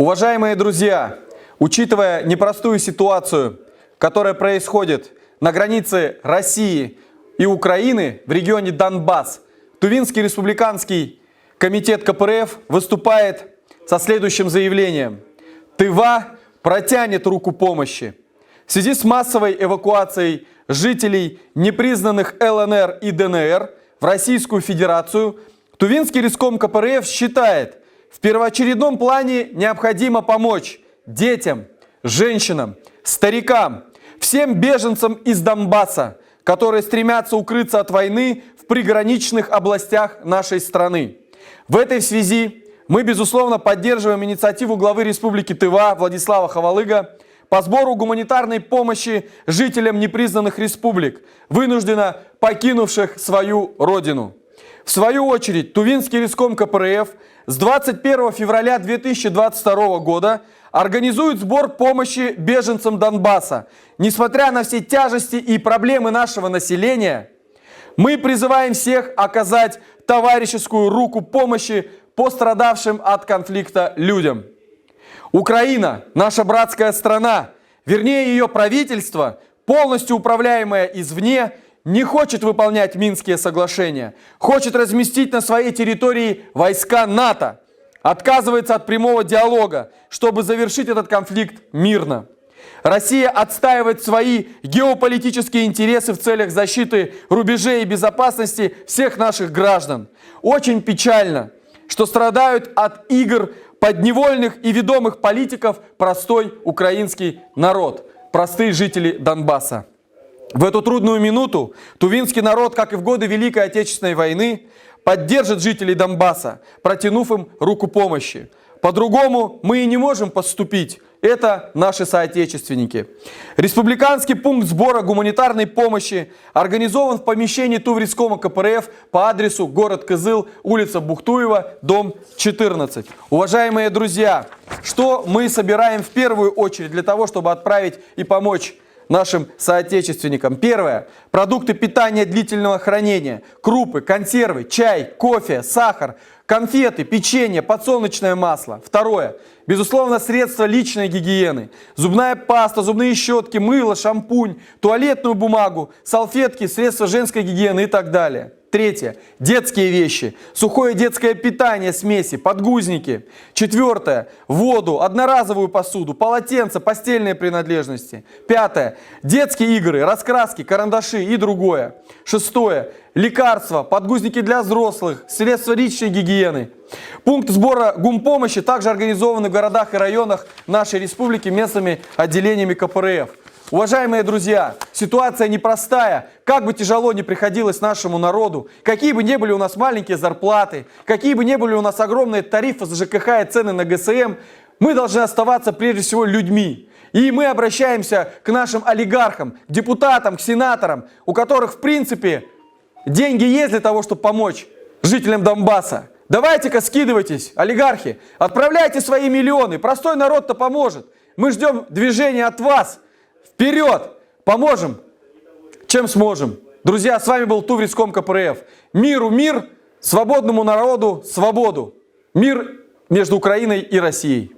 Уважаемые друзья, учитывая непростую ситуацию, которая происходит на границе России и Украины в регионе Донбасс, Тувинский республиканский комитет КПРФ выступает со следующим заявлением. Тыва протянет руку помощи. В связи с массовой эвакуацией жителей непризнанных ЛНР и ДНР в Российскую Федерацию, Тувинский риском КПРФ считает, в первоочередном плане необходимо помочь детям, женщинам, старикам, всем беженцам из Донбасса, которые стремятся укрыться от войны в приграничных областях нашей страны. В этой связи мы, безусловно, поддерживаем инициативу главы Республики Тыва Владислава Ховалыга по сбору гуманитарной помощи жителям непризнанных республик, вынужденно покинувших свою родину. В свою очередь, Тувинский риском КПРФ с 21 февраля 2022 года организует сбор помощи беженцам Донбасса. Несмотря на все тяжести и проблемы нашего населения, мы призываем всех оказать товарищескую руку помощи пострадавшим от конфликта людям. Украина, наша братская страна, вернее ее правительство, полностью управляемое извне, не хочет выполнять Минские соглашения, хочет разместить на своей территории войска НАТО, отказывается от прямого диалога, чтобы завершить этот конфликт мирно. Россия отстаивает свои геополитические интересы в целях защиты рубежей и безопасности всех наших граждан. Очень печально, что страдают от игр подневольных и ведомых политиков простой украинский народ, простые жители Донбасса. В эту трудную минуту тувинский народ, как и в годы Великой Отечественной войны, поддержит жителей Донбасса, протянув им руку помощи. По-другому мы и не можем поступить. Это наши соотечественники. Республиканский пункт сбора гуманитарной помощи организован в помещении Туврискома КПРФ по адресу город Кызыл, улица Бухтуева, дом 14. Уважаемые друзья, что мы собираем в первую очередь для того, чтобы отправить и помочь нашим соотечественникам? Первое. Продукты питания длительного хранения, крупы, консервы, чай, кофе, сахар, конфеты, печенье, подсолнечное масло. Второе. Безусловно, средства личной гигиены. Зубная паста, зубные щетки, мыло, шампунь, туалетную бумагу, салфетки, средства женской гигиены и так далее. Третье. Детские вещи. Сухое детское питание, смеси, подгузники. Четвертое. Воду, одноразовую посуду, полотенца, постельные принадлежности. Пятое. Детские игры, раскраски, карандаши и другое. Шестое. Лекарства, подгузники для взрослых, средства личной гигиены. Пункт сбора гумпомощи также организованы в городах и районах нашей республики местными отделениями КПРФ. Уважаемые друзья, ситуация непростая, как бы тяжело ни приходилось нашему народу, какие бы ни были у нас маленькие зарплаты, какие бы ни были у нас огромные тарифы за ЖКХ и цены на ГСМ, мы должны оставаться прежде всего людьми. И мы обращаемся к нашим олигархам, к депутатам, к сенаторам, у которых в принципе деньги есть для того, чтобы помочь жителям Донбасса. Давайте-ка скидывайтесь, олигархи, отправляйте свои миллионы, простой народ-то поможет. Мы ждем движения от вас. Вперед! Поможем, чем сможем. Друзья, с вами был Тувриском КПРФ. Миру мир, свободному народу свободу. Мир между Украиной и Россией.